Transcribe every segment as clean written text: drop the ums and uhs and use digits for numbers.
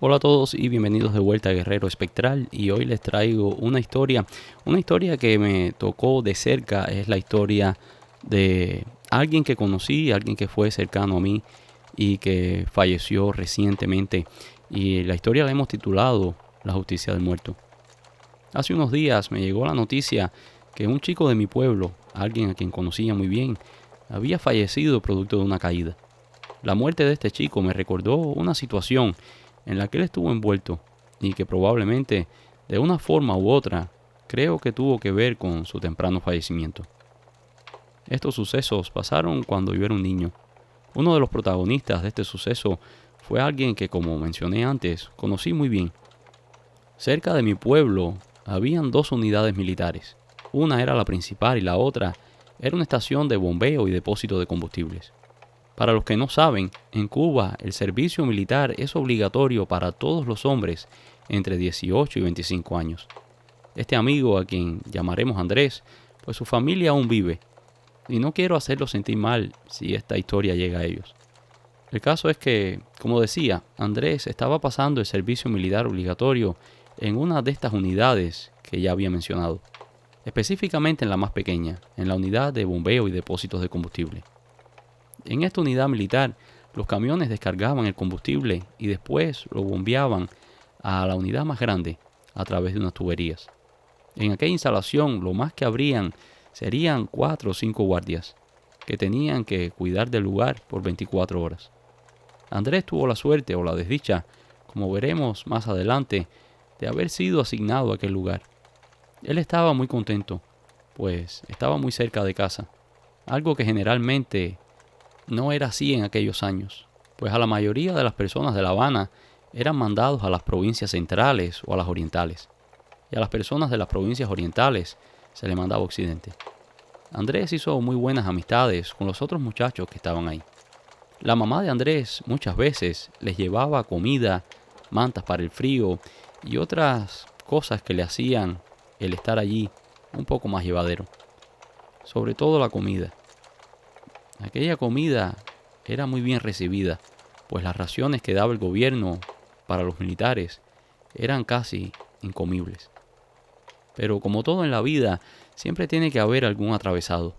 Hola a todos y bienvenidos de vuelta a Guerrero Espectral, y hoy les traigo una historia que me tocó de cerca. Es la historia de alguien que conocí, alguien que fue cercano a mí y que falleció recientemente, y la historia la hemos titulado La justicia del muerto. Hace unos días me llegó la noticia que un chico de mi pueblo, alguien a quien conocía muy bien, había fallecido producto de una caída. La muerte de este chico me recordó una situación en la que él estuvo envuelto y que probablemente, de una forma u otra, creo que tuvo que ver con su temprano fallecimiento. Estos sucesos pasaron cuando yo era un niño. Uno de los protagonistas de este suceso fue alguien que, como mencioné antes, conocí muy bien. Cerca de mi pueblo habían dos unidades militares. Una era la principal y la otra era una estación de bombeo y depósito de combustibles. Para los que no saben, en Cuba el servicio militar es obligatorio para todos los hombres entre 18 y 25 años. Este amigo, a quien llamaremos Andrés, pues su familia aún vive, y no quiero hacerlo sentir mal si esta historia llega a ellos. El caso es que, como decía, Andrés estaba pasando el servicio militar obligatorio en una de estas unidades que ya había mencionado, específicamente en la más pequeña, en la unidad de bombeo y depósitos de combustible. En esta unidad militar, los camiones descargaban el combustible y después lo bombeaban a la unidad más grande a través de unas tuberías. En aquella instalación, lo más que habrían serían 4 o 5 guardias que tenían que cuidar del lugar por 24 horas. Andrés tuvo la suerte o la desdicha, como veremos más adelante, de haber sido asignado a aquel lugar. Él estaba muy contento, pues estaba muy cerca de casa, algo que generalmente no era así en aquellos años, pues a la mayoría de las personas de La Habana eran mandados a las provincias centrales o a las orientales, y a las personas de las provincias orientales se les mandaba a Occidente. Andrés hizo muy buenas amistades con los otros muchachos que estaban ahí. La mamá de Andrés muchas veces les llevaba comida, mantas para el frío y otras cosas que le hacían el estar allí un poco más llevadero. Sobre todo la comida. Aquella comida era muy bien recibida, pues las raciones que daba el gobierno para los militares eran casi incomibles. Pero como todo en la vida, siempre tiene que haber algún atravesado.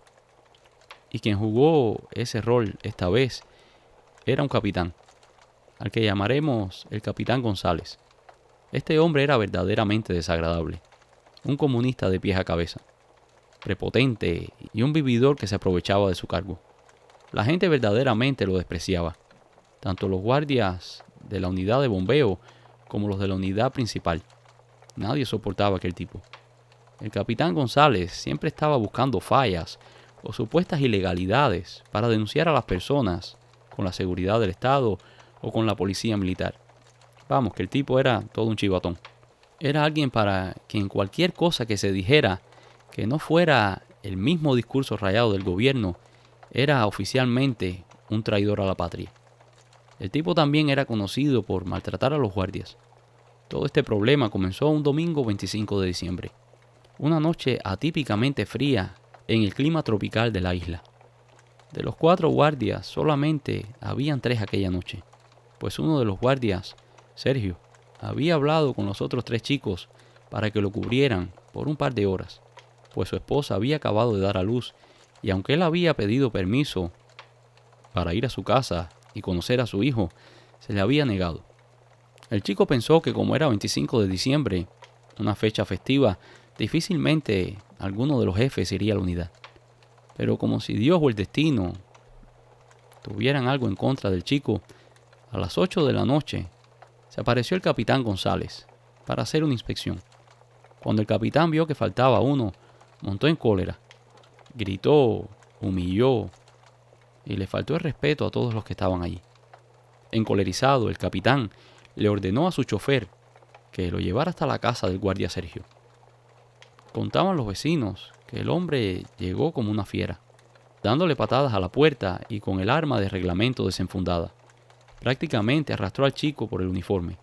Y quien jugó ese rol esta vez era un capitán, al que llamaremos el capitán González. Este hombre era verdaderamente desagradable, un comunista de pies a cabeza, prepotente y un vividor que se aprovechaba de su cargo. La gente verdaderamente lo despreciaba, tanto los guardias de la unidad de bombeo como los de la unidad principal. Nadie soportaba a aquel tipo. El capitán González siempre estaba buscando fallas o supuestas ilegalidades para denunciar a las personas con la seguridad del Estado o con la policía militar. Vamos, que el tipo era todo un chivatón. Era alguien para quien cualquier cosa que se dijera que no fuera el mismo discurso rayado del gobierno era oficialmente un traidor a la patria. El tipo también era conocido por maltratar a los guardias. Todo este problema comenzó un domingo 25 de diciembre, una noche atípicamente fría en el clima tropical de la isla. De los 4 guardias, solamente habían 3 aquella noche, pues uno de los guardias, Sergio, había hablado con los otros 3 chicos para que lo cubrieran por un par de horas, pues su esposa había acabado de dar a luz, y aunque él había pedido permiso para ir a su casa y conocer a su hijo, se le había negado. El chico pensó que como era 25 de diciembre, una fecha festiva, difícilmente alguno de los jefes iría a la unidad. Pero como si Dios o el destino tuvieran algo en contra del chico, a las 8 de la noche se apareció el capitán González para hacer una inspección. Cuando el capitán vio que faltaba uno, montó en cólera, gritó, humilló y le faltó el respeto a todos los que estaban allí. Encolerizado, el capitán le ordenó a su chofer que lo llevara hasta la casa del guardia Sergio. Contaban los vecinos que el hombre llegó como una fiera, dándole patadas a la puerta y con el arma de reglamento desenfundada. Prácticamente arrastró al chico por el uniforme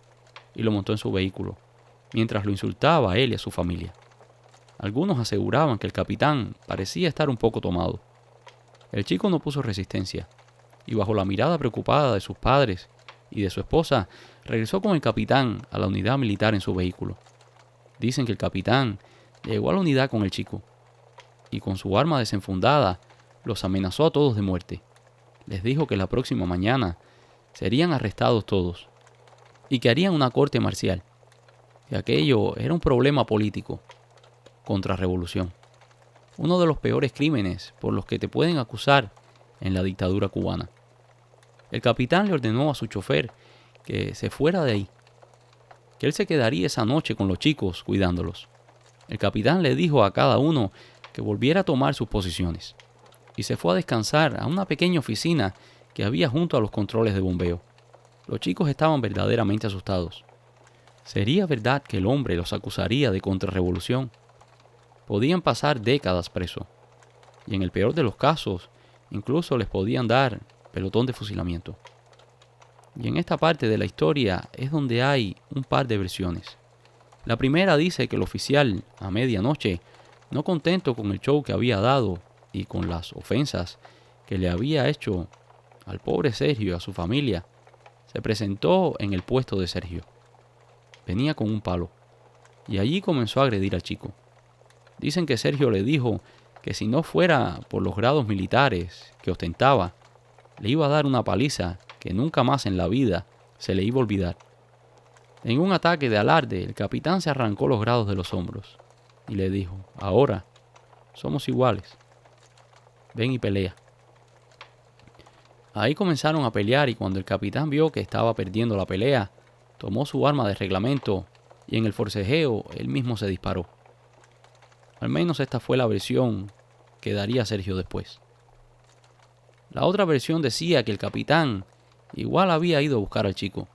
y lo montó en su vehículo, mientras lo insultaba a él y a su familia. Algunos aseguraban que el capitán parecía estar un poco tomado. El chico no puso resistencia, y bajo la mirada preocupada de sus padres y de su esposa, regresó con el capitán a la unidad militar en su vehículo. Dicen que el capitán llegó a la unidad con el chico y con su arma desenfundada los amenazó a todos de muerte. Les dijo que la próxima mañana serían arrestados todos y que harían una corte marcial, que aquello era un problema político, contrarrevolución, uno de los peores crímenes por los que te pueden acusar en la dictadura cubana. El capitán le ordenó a su chofer que se fuera de ahí, que él se quedaría esa noche con los chicos cuidándolos. El capitán le dijo a cada uno que volviera a tomar sus posiciones y se fue a descansar a una pequeña oficina que había junto a los controles de bombeo. Los chicos estaban verdaderamente asustados. ¿Sería verdad que el hombre los acusaría de contrarrevolución? Podían pasar décadas presos y en el peor de los casos incluso les podían dar pelotón de fusilamiento. Y en esta parte de la historia es donde hay un par de versiones. La primera dice que el oficial, a medianoche, no contento con el show que había dado y con las ofensas que le había hecho al pobre Sergio y a su familia, se presentó en el puesto de Sergio. Venía con un palo y allí comenzó a agredir al chico. Dicen que Sergio le dijo que si no fuera por los grados militares que ostentaba, le iba a dar una paliza que nunca más en la vida se le iba a olvidar. En un ataque de alarde, el capitán se arrancó los grados de los hombros y le dijo: ahora somos iguales, ven y pelea. Ahí comenzaron a pelear y cuando el capitán vio que estaba perdiendo la pelea, tomó su arma de reglamento y en el forcejeo él mismo se disparó. Al menos esta fue la versión que daría Sergio después. La otra versión decía que el capitán igual había ido a buscar al chico,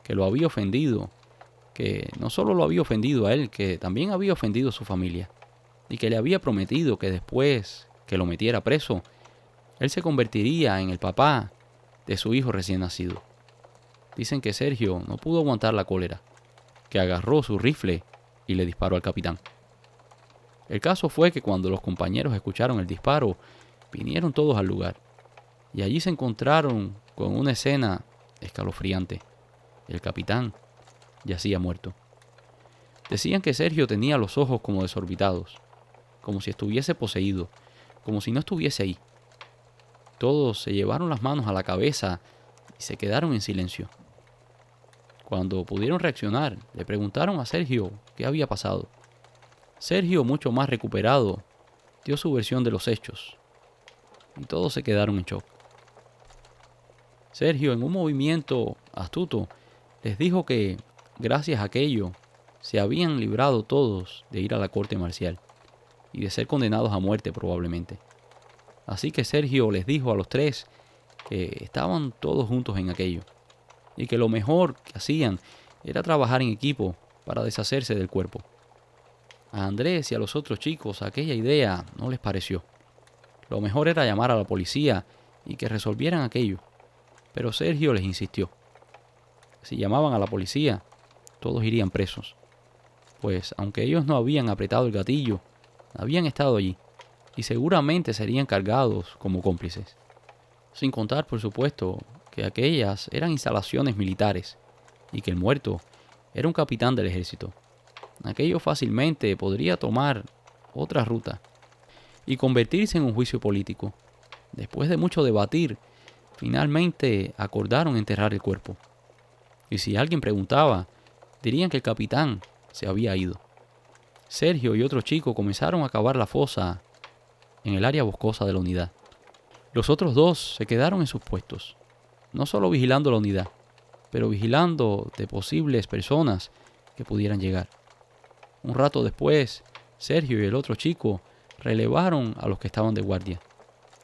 que lo había ofendido, que no solo lo había ofendido a él, que también había ofendido a su familia, y que le había prometido que después que lo metiera preso, él se convertiría en el papá de su hijo recién nacido. Dicen que Sergio no pudo aguantar la cólera, que agarró su rifle y le disparó al capitán. El caso fue que cuando los compañeros escucharon el disparo, vinieron todos al lugar, y allí se encontraron con una escena escalofriante. El capitán yacía muerto. Decían que Sergio tenía los ojos como desorbitados, como si estuviese poseído, como si no estuviese ahí. Todos se llevaron las manos a la cabeza y se quedaron en silencio. Cuando pudieron reaccionar, le preguntaron a Sergio qué había pasado. Sergio, mucho más recuperado, dio su versión de los hechos y todos se quedaron en shock. Sergio, en un movimiento astuto, les dijo que, gracias a aquello, se habían librado todos de ir a la corte marcial y de ser condenados a muerte probablemente. Así que Sergio les dijo a los tres que estaban todos juntos en aquello y que lo mejor que hacían era trabajar en equipo para deshacerse del cuerpo. A Andrés y a los otros chicos aquella idea no les pareció. Lo mejor era llamar a la policía y que resolvieran aquello. Pero Sergio les insistió. Si llamaban a la policía, todos irían presos. Pues aunque ellos no habían apretado el gatillo, habían estado allí y seguramente serían cargados como cómplices. Sin contar, por supuesto, que aquellas eran instalaciones militares y que el muerto era un capitán del ejército. Aquello fácilmente podría tomar otra ruta y convertirse en un juicio político. Después de mucho debatir, finalmente acordaron enterrar el cuerpo. Y si alguien preguntaba, dirían que el capitán se había ido. Sergio y otro chico comenzaron a cavar la fosa en el área boscosa de la unidad. Los otros dos se quedaron en sus puestos, no solo vigilando la unidad, pero vigilando de posibles personas que pudieran llegar. Un rato después, Sergio y el otro chico relevaron a los que estaban de guardia,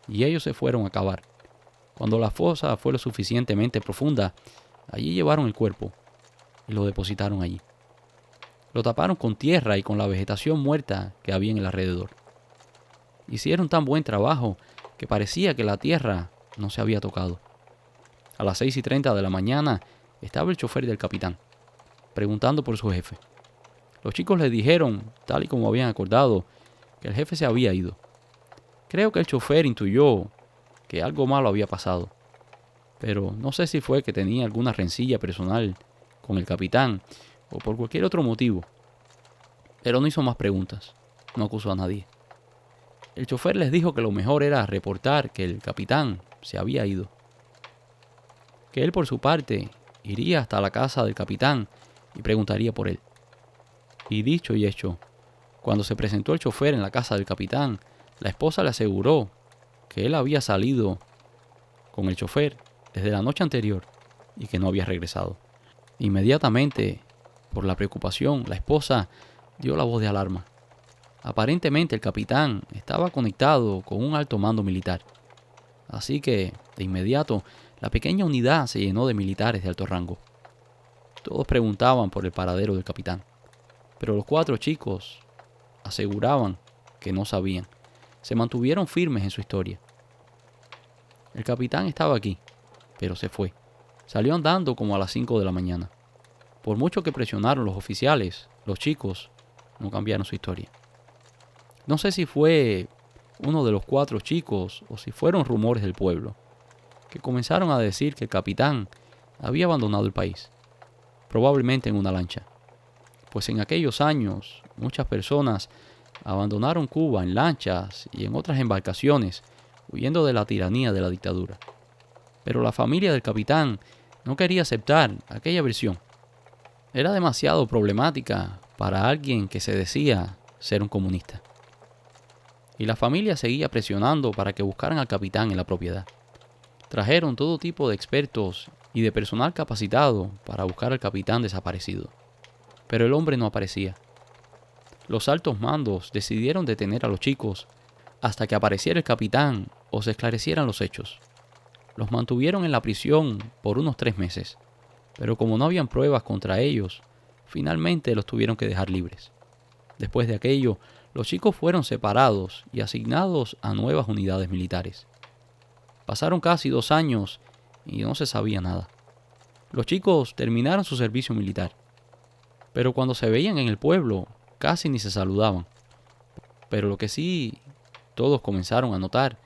y ellos se fueron a cavar. Cuando la fosa fue lo suficientemente profunda, allí llevaron el cuerpo y lo depositaron allí. Lo taparon con tierra y con la vegetación muerta que había en el alrededor. Hicieron tan buen trabajo que parecía que la tierra no se había tocado. A las 6:30 de la mañana estaba el chofer del capitán, preguntando por su jefe. Los chicos le dijeron, tal y como habían acordado, que el jefe se había ido. Creo que el chofer intuyó que algo malo había pasado, pero no sé si fue que tenía alguna rencilla personal con el capitán o por cualquier otro motivo. Pero no hizo más preguntas, no acusó a nadie. El chofer les dijo que lo mejor era reportar que el capitán se había ido, que él por su parte iría hasta la casa del capitán y preguntaría por él. Y dicho y hecho, cuando se presentó el chofer en la casa del capitán, la esposa le aseguró que él había salido con el chofer desde la noche anterior y que no había regresado. Inmediatamente, por la preocupación, la esposa dio la voz de alarma. Aparentemente el capitán estaba conectado con un alto mando militar. Así que, de inmediato, la pequeña unidad se llenó de militares de alto rango. Todos preguntaban por el paradero del capitán, pero los 4 chicos aseguraban que no sabían. Se mantuvieron firmes en su historia. El capitán estaba aquí, pero se fue. Salió andando como a las 5 de la mañana. Por mucho que presionaron los oficiales, los chicos no cambiaron su historia. No sé si fue uno de los 4 chicos o si fueron rumores del pueblo, que comenzaron a decir que el capitán había abandonado el país, probablemente en una lancha, pues en aquellos años muchas personas abandonaron Cuba en lanchas y en otras embarcaciones, huyendo de la tiranía de la dictadura. Pero la familia del capitán no quería aceptar aquella versión. Era demasiado problemática para alguien que se decía ser un comunista. Y la familia seguía presionando para que buscaran al capitán en la propiedad. Trajeron todo tipo de expertos y de personal capacitado para buscar al capitán desaparecido. Pero el hombre no aparecía. Los altos mandos decidieron detener a los chicos hasta que apareciera el capitán o se esclarecieran los hechos. Los mantuvieron en la prisión por unos 3 meses, pero como no habían pruebas contra ellos, finalmente los tuvieron que dejar libres. Después de aquello, los chicos fueron separados y asignados a nuevas unidades militares. Pasaron casi 2 años y no se sabía nada. Los chicos terminaron su servicio militar, pero cuando se veían en el pueblo, casi ni se saludaban. Pero lo que sí todos comenzaron a notar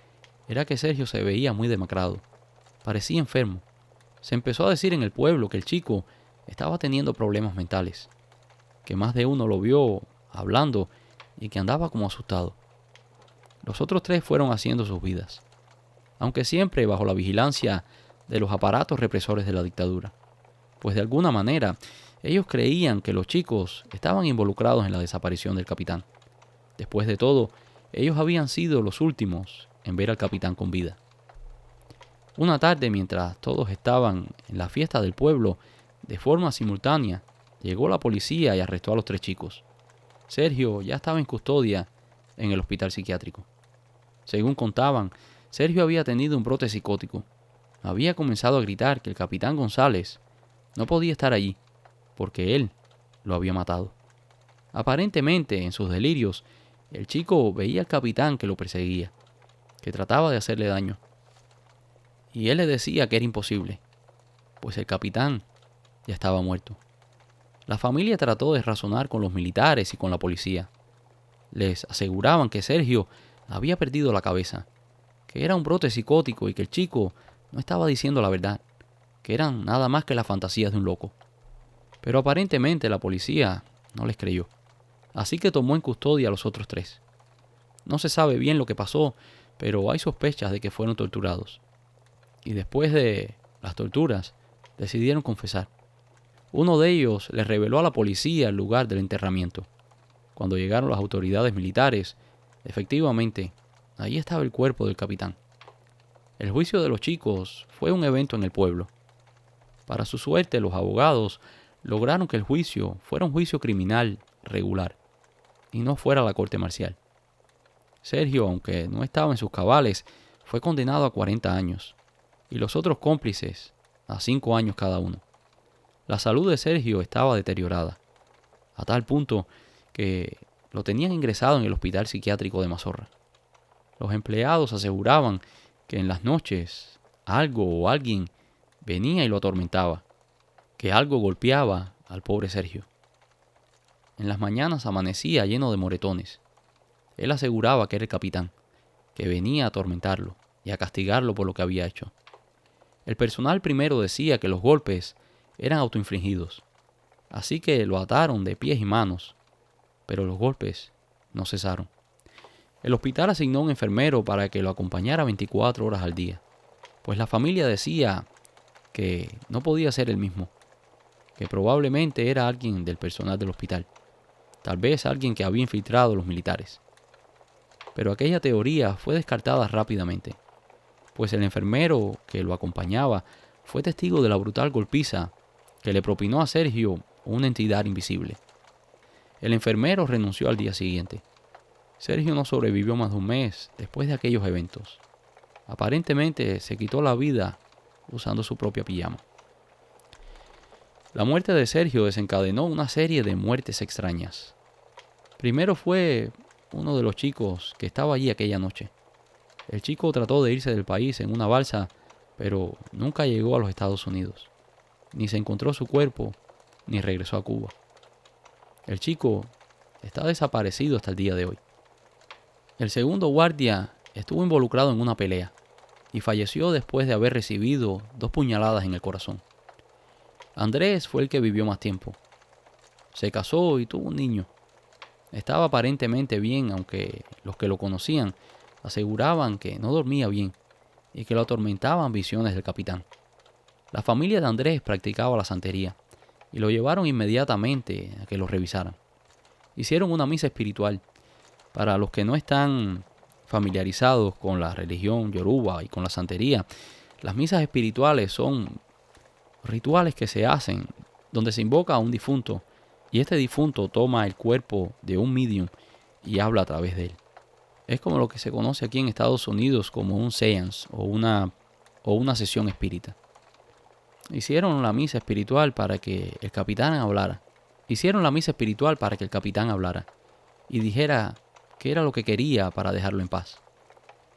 era que Sergio se veía muy demacrado. Parecía enfermo. Se empezó a decir en el pueblo que el chico estaba teniendo problemas mentales, que más de uno lo vio hablando y que andaba como asustado. Los otros 3 fueron haciendo sus vidas, aunque siempre bajo la vigilancia de los aparatos represores de la dictadura, pues de alguna manera ellos creían que los chicos estaban involucrados en la desaparición del capitán. Después de todo, ellos habían sido los últimos en ver al capitán con vida. Una tarde, mientras todos estaban en la fiesta del pueblo, de forma simultánea, llegó la policía y arrestó a los 3 chicos. Sergio ya estaba en custodia en el hospital psiquiátrico. Según contaban, Sergio había tenido un brote psicótico. Había comenzado a gritar que el capitán González no podía estar allí, porque él lo había matado. Aparentemente, en sus delirios, el chico veía al capitán que lo perseguía, que trataba de hacerle daño. Y él le decía que era imposible, pues el capitán ya estaba muerto. La familia trató de razonar con los militares y con la policía. Les aseguraban que Sergio había perdido la cabeza, que era un brote psicótico y que el chico no estaba diciendo la verdad, que eran nada más que las fantasías de un loco. Pero aparentemente la policía no les creyó, así que tomó en custodia a los otros 3. No se sabe bien lo que pasó, pero hay sospechas de que fueron torturados. Y después de las torturas, decidieron confesar. Uno de ellos les reveló a la policía el lugar del enterramiento. Cuando llegaron las autoridades militares, efectivamente, allí estaba el cuerpo del capitán. El juicio de los chicos fue un evento en el pueblo. Para su suerte, los abogados lograron que el juicio fuera un juicio criminal regular y no fuera la corte marcial. Sergio, aunque no estaba en sus cabales, fue condenado a 40 años y los otros cómplices a 5 años cada uno. La salud de Sergio estaba deteriorada, a tal punto que lo tenían ingresado en el hospital psiquiátrico de Mazorra. Los empleados aseguraban que en las noches algo o alguien venía y lo atormentaba, que algo golpeaba al pobre Sergio. En las mañanas amanecía lleno de moretones. Él aseguraba que era el capitán, que venía a atormentarlo y a castigarlo por lo que había hecho. El personal primero decía que los golpes eran autoinfligidos, Así que lo ataron de pies y manos, pero los golpes no cesaron. El hospital asignó un enfermero para que lo acompañara 24 horas al día, pues la familia decía que no podía ser el mismo, que probablemente era alguien del personal del hospital, tal vez alguien que había infiltrado a los militares. Pero aquella teoría fue descartada rápidamente, pues el enfermero que lo acompañaba fue testigo de la brutal golpiza que le propinó a Sergio una entidad invisible. El enfermero renunció al día siguiente. Sergio no sobrevivió más de un mes después de aquellos eventos. Aparentemente se quitó la vida usando su propia pijama. La muerte de Sergio desencadenó una serie de muertes extrañas. Primero fue uno de los chicos que estaba allí aquella noche. El chico trató de irse del país en una balsa, pero nunca llegó a los Estados Unidos. Ni se encontró su cuerpo, ni regresó a Cuba. El chico está desaparecido hasta el día de hoy. El segundo guardia estuvo involucrado en una pelea y falleció después de haber recibido 2 puñaladas en el corazón. Andrés fue el que vivió más tiempo. Se casó y tuvo un niño. Estaba aparentemente bien, aunque los que lo conocían aseguraban que no dormía bien y que lo atormentaban visiones del capitán. La familia de Andrés practicaba la santería y lo llevaron inmediatamente a que lo revisaran. Hicieron una misa espiritual. Para los que no están familiarizados con la religión yoruba y con la santería, las misas espirituales son rituales que se hacen donde se invoca a un difunto y este difunto toma el cuerpo de un medium y habla a través de él. Es como lo que se conoce aquí en Estados Unidos como un séance o una sesión espírita. Hicieron la misa espiritual para que el capitán hablara. Y dijera qué era lo que quería para dejarlo en paz.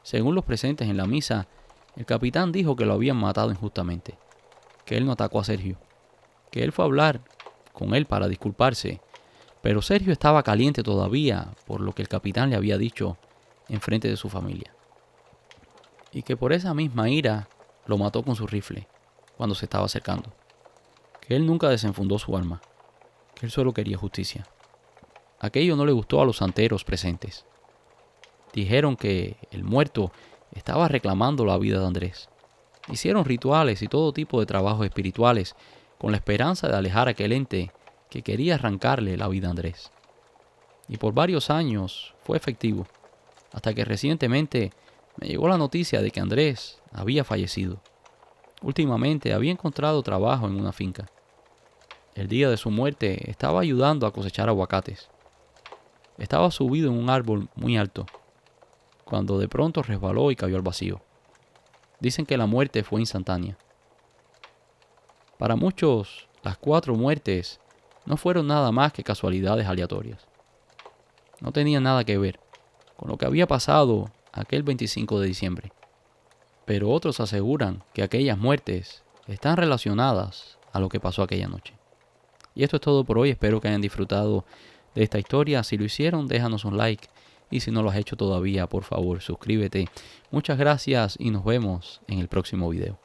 Según los presentes en la misa, el capitán dijo que lo habían matado injustamente, que él no atacó a Sergio, que él fue a hablar con él para disculparse, pero Sergio estaba caliente todavía por lo que el capitán le había dicho en frente de su familia, y que por esa misma ira lo mató con su rifle cuando se estaba acercando, que él nunca desenfundó su arma, que él solo quería justicia. Aquello no le gustó a los santeros presentes. Dijeron que el muerto estaba reclamando la vida de Andrés. Hicieron rituales y todo tipo de trabajos espirituales con la esperanza de alejar a aquel ente que quería arrancarle la vida a Andrés. Y por varios años fue efectivo, hasta que recientemente me llegó la noticia de que Andrés había fallecido. Últimamente había encontrado trabajo en una finca. El día de su muerte estaba ayudando a cosechar aguacates. Estaba subido en un árbol muy alto, cuando de pronto resbaló y cayó al vacío. Dicen que la muerte fue instantánea. Para muchos, las 4 muertes no fueron nada más que casualidades aleatorias. No tenían nada que ver con lo que había pasado aquel 25 de diciembre. Pero otros aseguran que aquellas muertes están relacionadas a lo que pasó aquella noche. Y esto es todo por hoy. Espero que hayan disfrutado de esta historia. Si lo hicieron, déjanos un like. Y si no lo has hecho todavía, por favor, suscríbete. Muchas gracias y nos vemos en el próximo video.